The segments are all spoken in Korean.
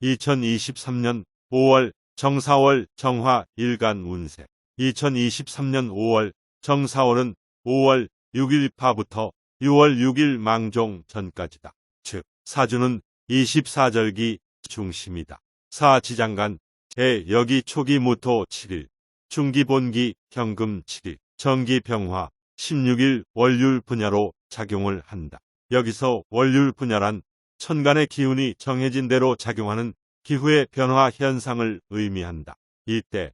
2023년 5월 정사월 정화 일간 운세. 2023년 5월 정사월은 5월 6일파부터 6월 6일 망종 전까지다. 즉 사주는 24절기 중심이다. 사지장간 제 여기 초기 무토 7일, 중기 본기 경금 7일, 정기 병화 16일 월율 분야로 작용을 한다. 여기서 월율 분야란 천간의 기운이 정해진 대로 작용하는 기후의 변화 현상을 의미한다. 이때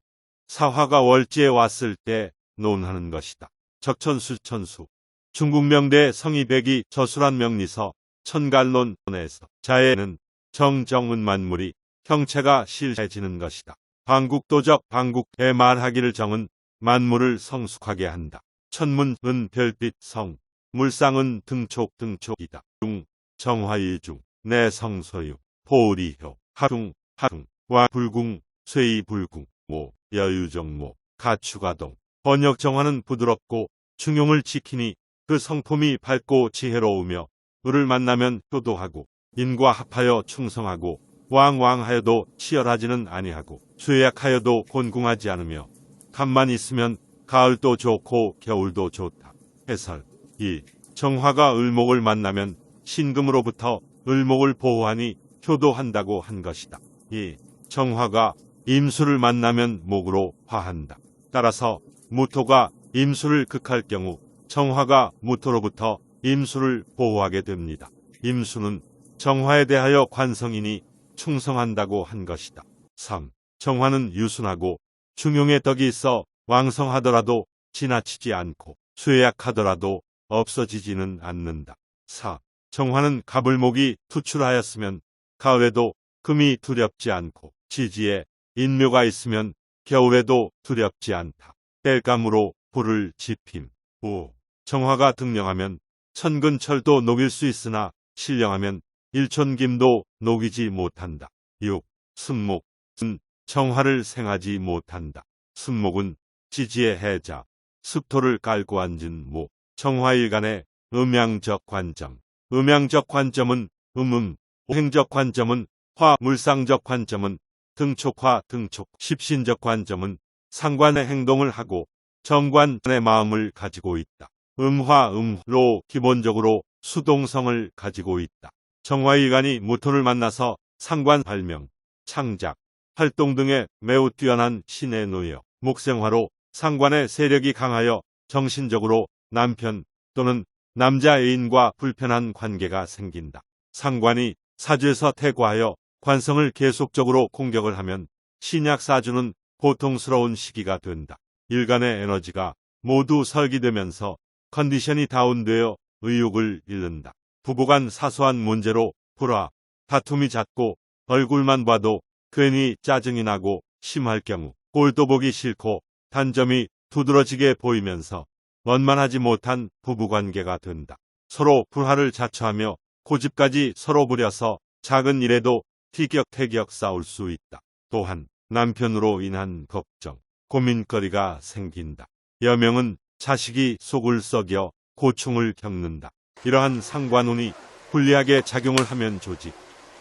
사화가 월지에 왔을 때 논하는 것이다. 적천수천수 중국 명대 성희백이 저술한 명리서 천간론에서 자에는 정정은 만물이 형체가 실해지는 것이다. 방국도적 방국에 말하기를 정은 만물을 성숙하게 한다. 천문은 별빛 성, 물상은 등촉이다. 중 정화일중 내성소유 보리효 하중 와 불궁 쇠이불궁 모 여유정모 가추가동. 번역정화는 부드럽고 중용을 지키니 그 성품이 밝고 지혜로우며 을을 만나면 효도하고 인과 합하여 충성하고 왕왕하여도 치열하지는 아니하고 쇠약하여도 곤궁하지 않으며 간만 있으면 가을도 좋고 겨울도 좋다. 해설 2. 정화가 을목을 만나면 신금으로부터 을목을 보호하니 효도한다고 한 것이다. 2. 정화가 임수를 만나면 목으로 화한다. 따라서 무토가 임수를 극할 경우 정화가 무토로부터 임수를 보호하게 됩니다. 임수는 정화에 대하여 관성이니 충성한다고 한 것이다. 3. 정화는 유순하고 중용의 덕이 있어 왕성하더라도 지나치지 않고 쇠약하더라도 없어지지는 않는다. 4. 정화는 갑을목이 투출하였으면 가을에도 금이 두렵지 않고 지지에 인묘가 있으면 겨울에도 두렵지 않다. 땔감으로 불을 지핌. 5. 정화가 등령하면 천근철도 녹일 수 있으나 신령하면 일촌김도 녹이지 못한다. 6. 순목은 정화를 생하지 못한다. 순목은 지지의 해자, 습토를 깔고 앉은 목. 정화일간의 음양적 관점. 음양적 관점은 음음, 행적 관점은 화, 물상적 관점은 등촉화, 등촉, 십신적 관점은 상관의 행동을 하고 정관의 마음을 가지고 있다. 음화, 음로 기본적으로 수동성을 가지고 있다. 정화일간이 무토를 만나서 상관 발명, 창작, 활동 등에 매우 뛰어난 신에 놓여 목생화로 상관의 세력이 강하여 정신적으로 남편 또는 남자 애인과 불편한 관계가 생긴다. 상관이 사주에서 퇴거하여 관성을 계속적으로 공격을 하면 신약사주는 고통스러운 시기가 된다. 일간의 에너지가 모두 설기되면서 컨디션이 다운되어 의욕을 잃는다. 부부간 사소한 문제로 불화, 다툼이 잦고 얼굴만 봐도 괜히 짜증이 나고 심할 경우 꼴도 보기 싫고 단점이 두드러지게 보이면서 원만하지 못한 부부관계가 된다. 서로 불화를 자초하며 고집까지 서로 부려서 작은 일에도 티격태격 싸울 수 있다. 또한 남편으로 인한 걱정, 고민거리가 생긴다. 여명은 자식이 속을 썩여 고충을 겪는다. 이러한 상관운이 불리하게 작용을 하면 조직,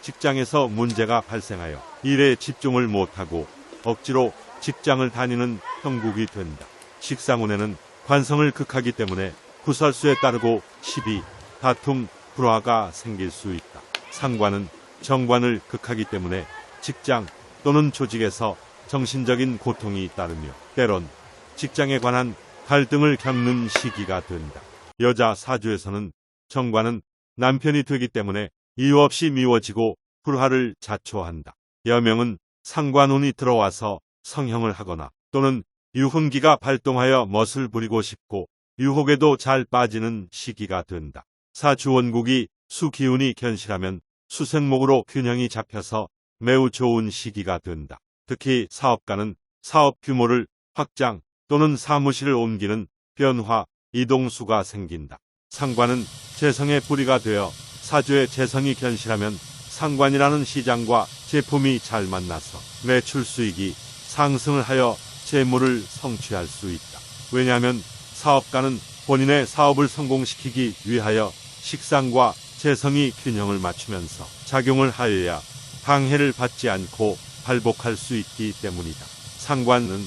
직장에서 문제가 발생하여 일에 집중을 못하고 억지로 직장을 다니는 형국이 된다. 식상운에는 관성을 극하기 때문에 구설수에 따르고 시비, 다툼, 불화가 생길 수 있다. 상관은 정관을 극하기 때문에 직장 또는 조직에서 정신적인 고통이 따르며 때론 직장에 관한 갈등을 겪는 시기가 된다. 여자 사주에서는 정관은 남편이 되기 때문에 이유 없이 미워지고 불화를 자초한다. 여명은 상관운이 들어와서 성형을 하거나 또는 유흥기가 발동하여 멋을 부리고 싶고 유혹에도 잘 빠지는 시기가 된다. 사주원국이 수기운이 견실하면 수생목으로 균형이 잡혀서 매우 좋은 시기가 된다. 특히 사업가는 사업 규모를 확장 또는 사무실을 옮기는 변화, 이동수가 생긴다. 상관은 재성의 뿌리가 되어 사주의 재성이 견실하면 상관이라는 시장과 제품이 잘 만나서 매출 수익이 상승을 하여 재물을 성취할 수 있다. 왜냐하면 사업가는 본인의 사업을 성공시키기 위하여 식상과 재성이 균형을 맞추면서 작용을 하여야 방해를 받지 않고 발복할 수 있기 때문이다. 상관은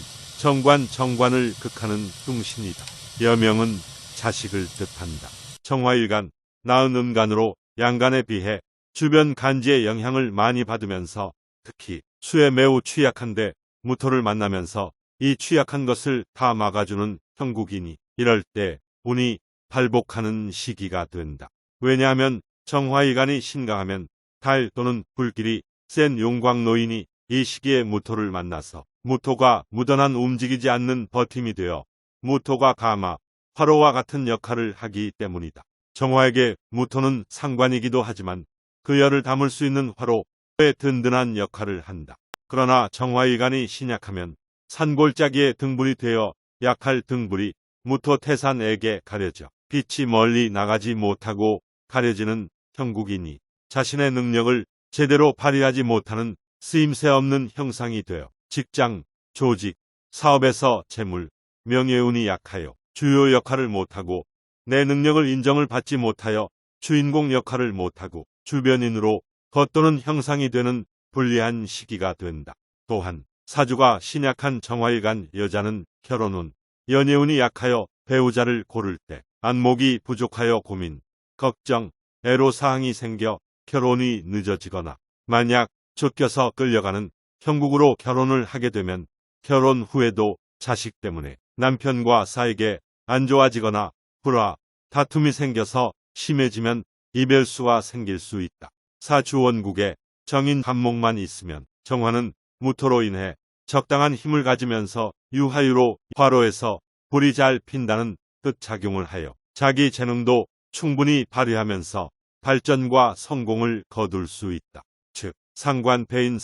정관을 극하는 뚱신이다. 여명은 자식을 뜻한다. 정화일간, 나은 음간으로 양간에 비해 주변 간지의 영향을 많이 받으면서 특히 수에 매우 취약한데 무토를 만나면서 이 취약한 것을 다 막아주는 형국이니 이럴 때 운이 발복하는 시기가 된다. 왜냐하면 정화일간이 신강하면 달 또는 불길이 센 용광노인이 이 시기에 무토를 만나서 무토가 무던한 움직이지 않는 버팀이 되어 무토가 가마, 화로와 같은 역할을 하기 때문이다. 정화에게 무토는 상관이기도 하지만 그 열을 담을 수 있는 화로의 든든한 역할을 한다. 그러나 정화일간이 신약하면 산골짜기의 등불이 되어 약할 등불이 무토 태산에게 가려져 빛이 멀리 나가지 못하고 가려지는 형국이니 자신의 능력을 제대로 발휘하지 못하는 쓰임새 없는 형상이 되어 직장, 조직, 사업에서 재물, 명예운이 약하여 주요 역할을 못하고 내 능력을 인정을 받지 못하여 주인공 역할을 못하고 주변인으로 겉도는 형상이 되는 불리한 시기가 된다. 또한 사주가 신약한 정화일간 여자는 결혼운, 연애운이 약하여 배우자를 고를 때 안목이 부족하여 고민, 걱정, 애로사항이 생겨 결혼이 늦어지거나 만약 쫓겨서 끌려가는 형국으로 결혼을 하게 되면 결혼 후에도 자식 때문에 남편과 사이게 안 좋아지거나 불화, 다툼이 생겨서 심해지면 이별수가 생길 수 있다. 사주원국에 정인 한목만 있으면 정화는 무토로 인해 적당한 힘을 가지면서 유화유로 화로에서 불이 잘 핀다는 뜻 작용을 하여 자기 재능도 충분히 발휘하면서 발전과 성공을 거둘 수 있다. 즉 상관패인.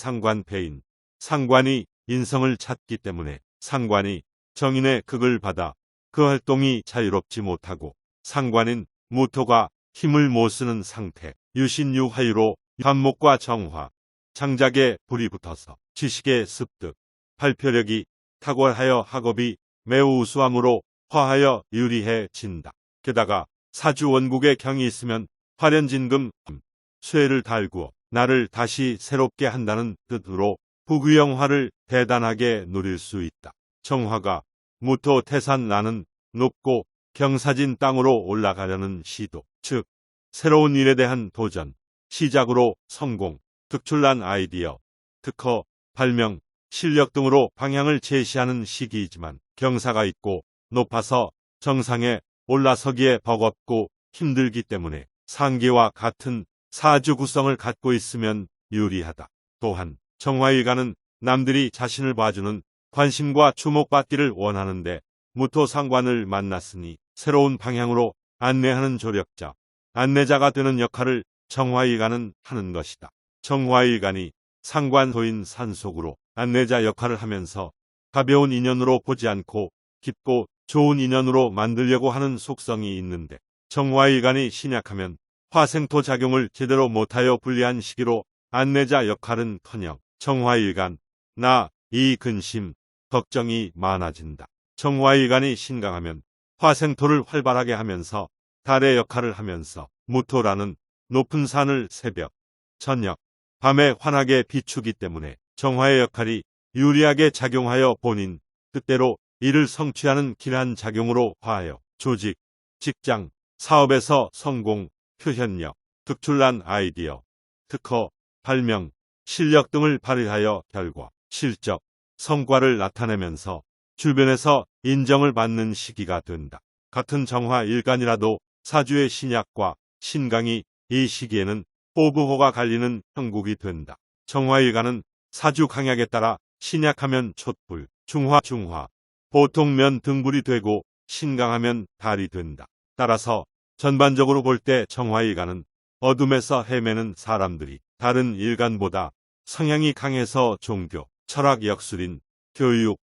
상관이 인성을 찾기 때문에 상관이 정인의 극을 받아 그 활동이 자유롭지 못하고 상관인 무토가 힘을 못 쓰는 상태, 유신유화유로 한목과 정화, 장작에 불이 붙어서 지식의 습득, 발표력이 탁월하여 학업이 매우 우수함으로 화하여 유리해진다. 게다가 사주원국에 경이 있으면 화련진금, 쇠를 달구어 나를 다시 새롭게 한다는 뜻으로 부귀영화를 대단하게 누릴 수 있다. 정화가 무토 태산 나는 높고 경사진 땅으로 올라가려는 시도, 즉 새로운 일에 대한 도전, 시작으로 성공, 특출난 아이디어, 특허, 발명, 실력 등으로 방향을 제시하는 시기이지만 경사가 있고 높아서 정상에 올라서기에 버겁고 힘들기 때문에 상기와 같은 사주 구성을 갖고 있으면 유리하다. 또한 정화일간은 남들이 자신을 봐주는 관심과 주목받기를 원하는데 무토 상관을 만났으니 새로운 방향으로 안내하는 조력자, 안내자가 되는 역할을 정화일간은 하는 것이다. 정화일간이 상관토인 산속으로 안내자 역할을 하면서 가벼운 인연으로 보지 않고 깊고 좋은 인연으로 만들려고 하는 속성이 있는데 정화일간이 신약하면 화생토 작용을 제대로 못하여 불리한 시기로 안내자 역할은커녕 정화일간, 이 근심, 걱정이 많아진다. 정화일간이 신강하면 화생토를 활발하게 하면서 달의 역할을 하면서 무토라는 높은 산을 새벽, 저녁, 밤에 환하게 비추기 때문에 정화의 역할이 유리하게 작용하여 본인 뜻대로 이를 성취하는 길한 작용으로 화하여 조직, 직장, 사업에서 성공, 표현력, 특출난 아이디어, 특허, 발명, 실력 등을 발휘하여 결과, 실적, 성과를 나타내면서 주변에서 인정을 받는 시기가 된다. 같은 정화일간이라도 사주의 신약과 신강이 이 시기에는 호부호가 갈리는 형국이 된다. 정화일간은 사주 강약에 따라 신약하면 촛불, 중화, 보통면 등불이 되고 신강하면 달이 된다. 따라서 전반적으로 볼 때 정화일간은 어둠에서 헤매는 사람들이 다른 일간보다 성향이 강해서 종교, 철학 역술인, 교육,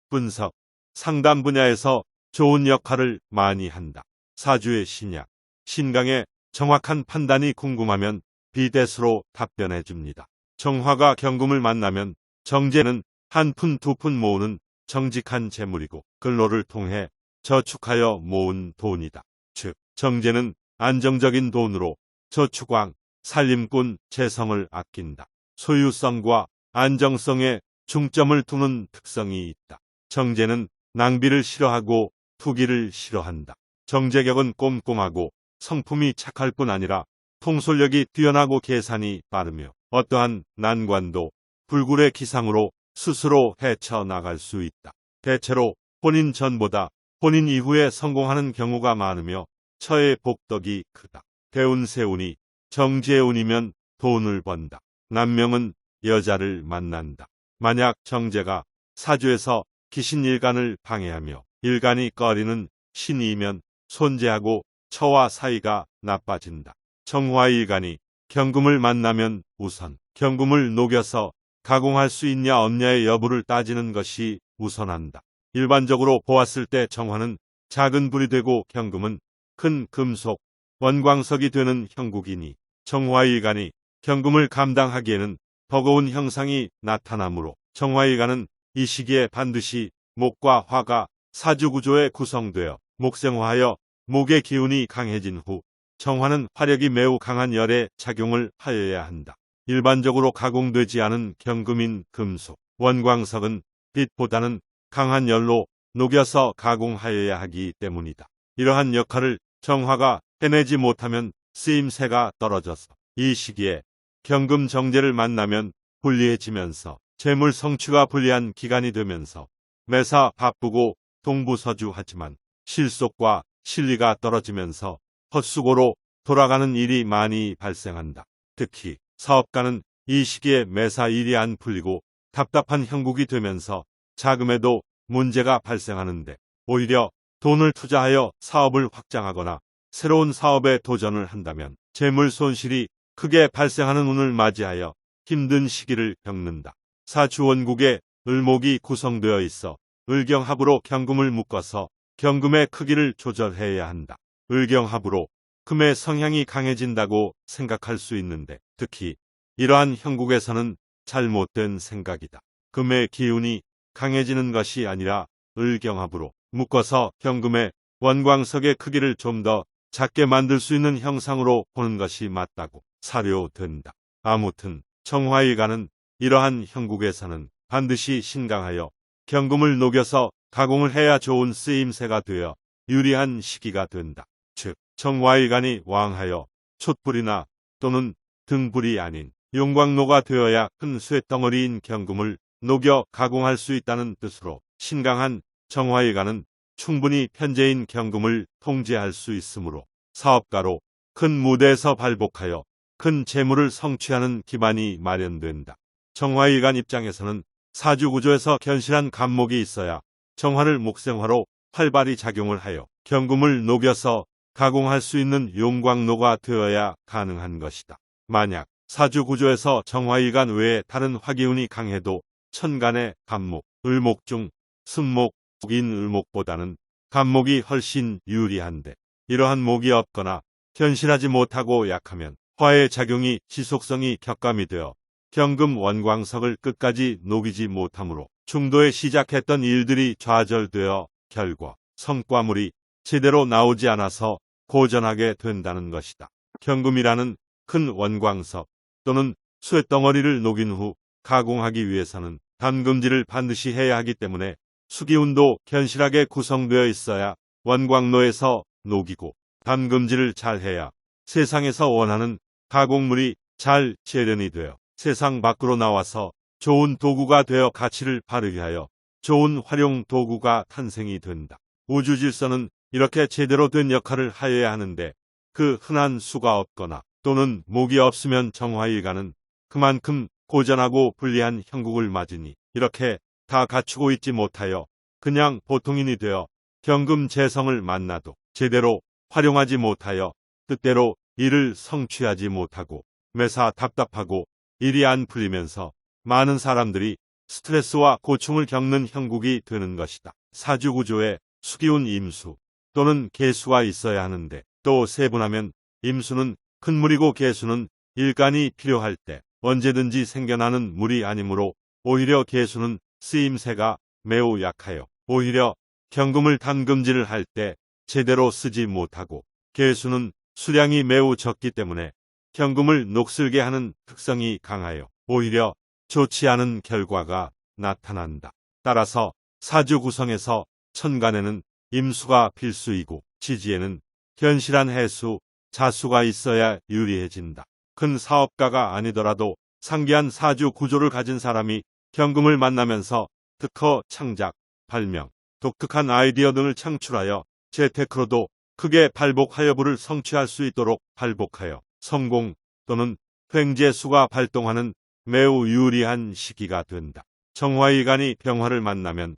분석, 상담 분야에서 좋은 역할을 많이 한다. 사주의 신약, 신강의 정확한 판단이 궁금하면 비대수로 답변해 줍니다. 정화가 경금을 만나면 정제는 한 푼 두 푼 모으는 정직한 재물이고 근로를 통해 저축하여 모은 돈이다. 즉 정제는 안정적인 돈으로 저축왕, 살림꾼, 재성을 아낀다. 소유성과 안정성에 중점을 두는 특성이 있다. 정제는 낭비를 싫어하고 투기를 싫어한다. 정제격은 꼼꼼하고 성품이 착할 뿐 아니라 통솔력이 뛰어나고 계산이 빠르며 어떠한 난관도 불굴의 기상으로 스스로 헤쳐나갈 수 있다. 대체로 본인 전보다 본인 이후에 성공하는 경우가 많으며 처의 복덕이 크다. 대운세운이 정제운이면 돈을 번다. 남명은 여자를 만난다. 만약 정제가 사주에서 기신일간을 방해하며 일간이 꺼리는 신이면 손재하고 처와 사이가 나빠진다. 정화일간이 경금을 만나면 우선 경금을 녹여서 가공할 수 있냐 없냐의 여부를 따지는 것이 우선한다. 일반적으로 보았을 때 정화는 작은 불이 되고 경금은 큰 금속, 원광석이 되는 형국이니 정화일간이 경금을 감당하기에는 버거운 형상이 나타나므로 정화일간은 이 시기에 반드시 목과 화가 사주구조에 구성되어 목생화하여 목의 기운이 강해진 후 정화는 화력이 매우 강한 열에 작용을 하여야 한다. 일반적으로 가공되지 않은 경금인 금속, 원광석은 빛보다는 강한 열로 녹여서 가공하여야 하기 때문이다. 이러한 역할을 정화가 해내지 못하면 쓰임새가 떨어져서 이 시기에 경금 정제를 만나면 불리해지면서 재물 성취가 불리한 기간이 되면서 매사 바쁘고 동부서주하지만 실속과 실리가 떨어지면서 헛수고로 돌아가는 일이 많이 발생한다. 특히 사업가는 이 시기에 매사 일이 안 풀리고 답답한 형국이 되면서 자금에도 문제가 발생하는데 오히려 돈을 투자하여 사업을 확장하거나 새로운 사업에 도전을 한다면 재물 손실이 크게 발생하는 운을 맞이하여 힘든 시기를 겪는다. 사주원국에 을목이 구성되어 있어 을경합으로 경금을 묶어서 경금의 크기를 조절해야 한다. 을경합으로 금의 성향이 강해진다고 생각할 수 있는데 특히 이러한 형국에서는 잘못된 생각이다. 금의 기운이 강해지는 것이 아니라 을경합으로 묶어서 경금의 원광석의 크기를 좀 더 작게 만들 수 있는 형상으로 보는 것이 맞다고 사료된다. 아무튼 정화일간은 이러한 형국에서는 반드시 신강하여 경금을 녹여서 가공을 해야 좋은 쓰임새가 되어 유리한 시기가 된다. 즉 정화일간이 왕하여 촛불이나 또는 등불이 아닌 용광로가 되어야 큰 쇠덩어리인 경금을 녹여 가공할 수 있다는 뜻으로 신강한 정화일간은 충분히 편재인 경금을 통제할 수 있으므로 사업가로 큰 무대에서 발복하여 큰 재물을 성취하는 기반이 마련된다. 정화일간 입장에서는 사주구조에서 견실한 간목이 있어야 정화를 목생화로 활발히 작용을 하여 경금을 녹여서 가공할 수 있는 용광로가 되어야 가능한 것이다. 만약 사주구조에서 정화일간 외에 다른 화기운이 강해도 천간의 간목, 을목 중 승목, 인 을목보다는 간목이 훨씬 유리한데 이러한 목이 없거나 견실하지 못하고 약하면 화의 작용이 지속성이 격감이 되어 경금 원광석을 끝까지 녹이지 못하므로 중도에 시작했던 일들이 좌절되어 결과 성과물이 제대로 나오지 않아서 고전하게 된다는 것이다. 경금이라는 큰 원광석 또는 쇠덩어리를 녹인 후 가공하기 위해서는 담금질을 반드시 해야 하기 때문에 수기운도 견실하게 구성되어 있어야 원광로에서 녹이고 담금질을 잘 해야 세상에서 원하는 가공물이 잘 재련이 되어 세상 밖으로 나와서 좋은 도구가 되어 가치를 바르게 하여 좋은 활용 도구가 탄생이 된다. 우주질서는 이렇게 제대로 된 역할을 하여야 하는데 그 흔한 수가 없거나 또는 목이 없으면 정화일간은 그만큼 고전하고 불리한 형국을 맞으니 이렇게 다 갖추고 있지 못하여 그냥 보통인이 되어 경금 재성을 만나도 제대로 활용하지 못하여 뜻대로 일을 성취하지 못하고 매사 답답하고 일이 안 풀리면서 많은 사람들이 스트레스와 고충을 겪는 형국이 되는 것이다. 사주구조에 수기운 임수 또는 계수가 있어야 하는데 또 세분하면 임수는 큰 물이고 계수는 일간이 필요할 때 언제든지 생겨나는 물이 아니므로 오히려 계수는 쓰임새가 매우 약하여 오히려 경금을 담금질을 할 때 제대로 쓰지 못하고 계수는 수량이 매우 적기 때문에 경금을 녹슬게 하는 특성이 강하여 오히려 좋지 않은 결과가 나타난다. 따라서 사주 구성에서 천간에는 임수가 필수이고 지지에는 견실한 해수, 자수가 있어야 유리해진다. 큰 사업가가 아니더라도 상기한 사주 구조를 가진 사람이 경금을 만나면서 특허, 창작, 발명, 독특한 아이디어 등을 창출하여 재테크로도 크게 발복하여부를 성취할 수 있도록 발복하여 성공 또는 횡재수가 발동하는 매우 유리한 시기가 된다. 정화일간이 병화를 만나면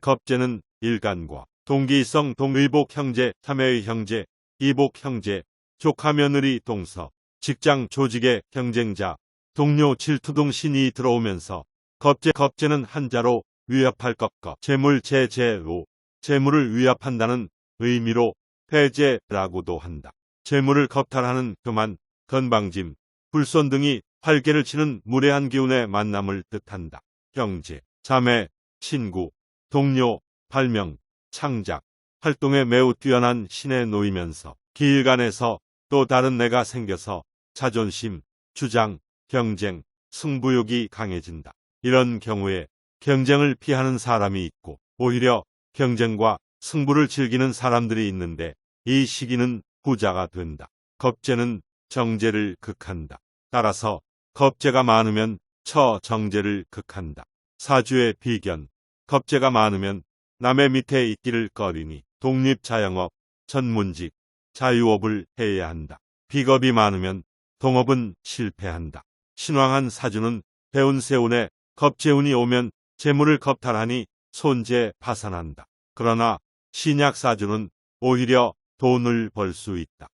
겁재는 일간과 동기성 동의복 형제, 참여의 형제, 이복 형제, 조카 며느리 동서, 직장 조직의 경쟁자, 동료 질투 등 신이 들어오면서 겁재는 한자로 위협할 것과 재물제재로 재물을 위협한다는 의미로 해제라고도 한다. 재물을 겁탈하는 교만, 건방짐, 불손 등이 활개를 치는 무례한 기운의 만남을 뜻한다. 형제, 자매, 친구, 동료, 발명, 창작, 활동에 매우 뛰어난 신에 놓이면서 기일간에서 또 다른 내가 생겨서 자존심, 주장, 경쟁, 승부욕이 강해진다. 이런 경우에 경쟁을 피하는 사람이 있고 오히려 경쟁과 승부를 즐기는 사람들이 있는데 이 시기는 후자가 된다. 겁재는 정제를 극한다. 따라서 겁재가 많으면 처정제를 극한다. 사주의 비견, 겁재가 많으면 남의 밑에 있기를 꺼리니 독립자영업, 전문직, 자유업을 해야 한다. 비겁이 많으면 동업은 실패한다. 신왕한 사주는 배운 세운에 겁재운이 오면 재물을 겁탈하니 손재 파산한다. 그러나 신약 사주는 오히려 돈을 벌 수 있다.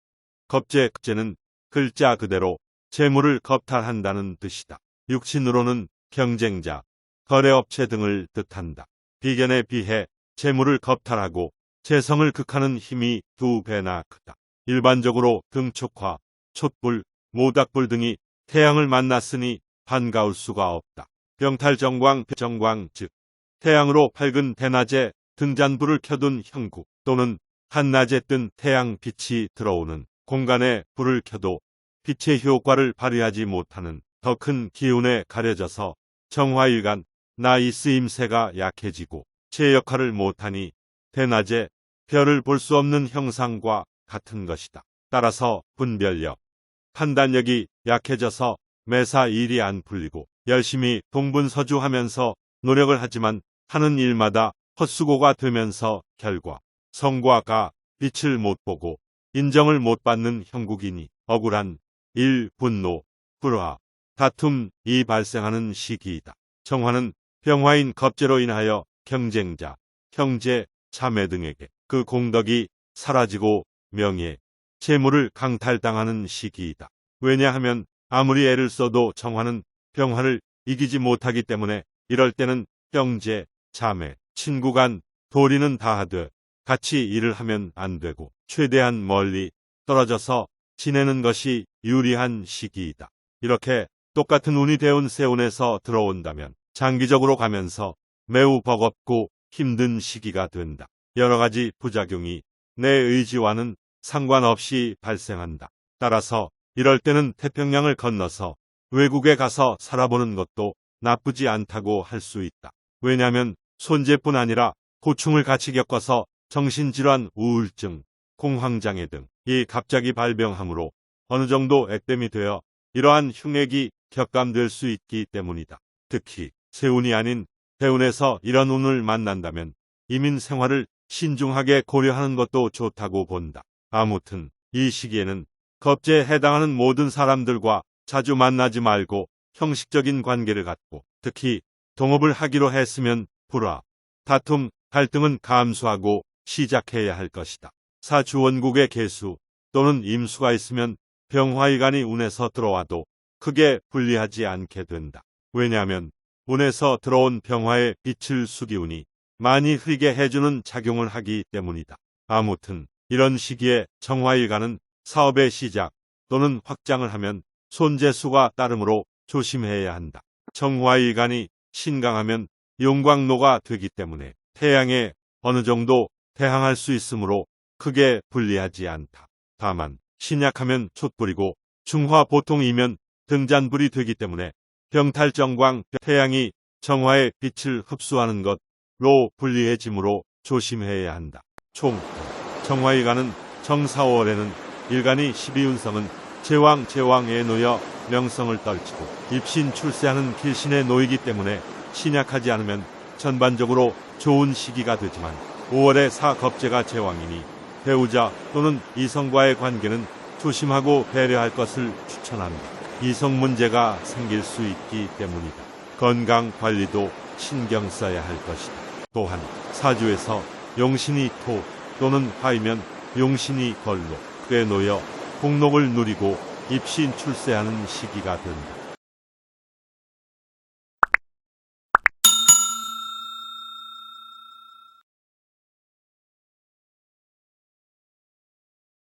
겁재는 글자 그대로 재물을 겁탈한다는 뜻이다. 육신으로는 경쟁자, 거래업체 등을 뜻한다. 비견에 비해 재물을 겁탈하고 재성을 극하는 힘이 2배나 크다. 일반적으로 등촉화, 촛불, 모닥불 등이 태양을 만났으니 반가울 수가 없다. 병탈정광, 즉 태양으로 밝은 대낮에 등잔불을 켜둔 형국 또는 한낮에 뜬 태양 빛이 들어오는 공간에 불을 켜도 빛의 효과를 발휘하지 못하는 더 큰 기운에 가려져서 정화일간 나이 쓰임새가 약해지고 제 역할을 못하니 대낮에 별을 볼 수 없는 형상과 같은 것이다. 따라서 분별력, 판단력이 약해져서 매사 일이 안 풀리고 열심히 동분서주하면서 노력을 하지만 하는 일마다 헛수고가 되면서 결과 성과가 빛을 못 보고 인정을 못 받는 형국이니 억울한 일, 분노, 불화, 다툼이 발생하는 시기이다. 정화는 병화인 겁재로 인하여 경쟁자, 형제, 자매 등에게 그 공덕이 사라지고 명예, 재물을 강탈당하는 시기이다. 왜냐하면 아무리 애를 써도 정화는 병화를 이기지 못하기 때문에 이럴 때는 형제, 자매, 친구 간 도리는 다하되 같이 일을 하면 안 되고 최대한 멀리 떨어져서 지내는 것이 유리한 시기이다. 이렇게 똑같은 운이 대운 세운에서 들어온다면 장기적으로 가면서 매우 버겁고 힘든 시기가 된다. 여러 가지 부작용이 내 의지와는 상관없이 발생한다. 따라서 이럴 때는 태평양을 건너서 외국에 가서 살아보는 것도 나쁘지 않다고 할 수 있다. 왜냐하면 손재뿐 아니라 고충을 같이 겪어서 정신질환, 우울증, 공황장애 등이 갑자기 발병하므로 어느 정도 액땜이 되어 이러한 흉액이 격감될 수 있기 때문이다. 특히 세운이 아닌 대운에서 이런 운을 만난다면 이민 생활을 신중하게 고려하는 것도 좋다고 본다. 아무튼 이 시기에는 겁재에 해당하는 모든 사람들과 자주 만나지 말고 형식적인 관계를 갖고 특히 동업을 하기로 했으면 불화, 다툼, 갈등은 감수하고 시작해야 할 것이다. 사주원국의 개수 또는 임수가 있으면 병화일간이 운에서 들어와도 크게 불리하지 않게 된다. 왜냐하면 운에서 들어온 병화의 빛을 수기운이 많이 흐리게 해주는 작용을 하기 때문이다. 아무튼 이런 시기에 정화일간은 사업의 시작 또는 확장을 하면 손재수가 따르므로 조심해야 한다. 정화일간이 신강하면 용광로가 되기 때문에 태양에 어느 정도 대항할 수 있으므로 크게 불리하지 않다. 다만 신약하면 촛불이고 중화 보통이면 등잔불이 되기 때문에 병탈정광, 태양이 정화의 빛을 흡수하는 것로 분리해지므로 조심해야 한다. 총 정화일간은 정사월에는 일간이 12운성은 제왕에 놓여 명성을 떨치고 입신 출세하는 길신에 놓이기 때문에 신약하지 않으면 전반적으로 좋은 시기가 되지만 5월에 사겁제가 제왕이니 배우자 또는 이성과의 관계는 조심하고 배려할 것을 추천한다. 이성 문제가 생길 수 있기 때문이다. 건강 관리도 신경 써야 할 것이다. 또한 사주에서 용신이 토 또는 화이면 용신이 걸로 꽤 놓여 복록을 누리고 입신 출세하는 시기가 된다.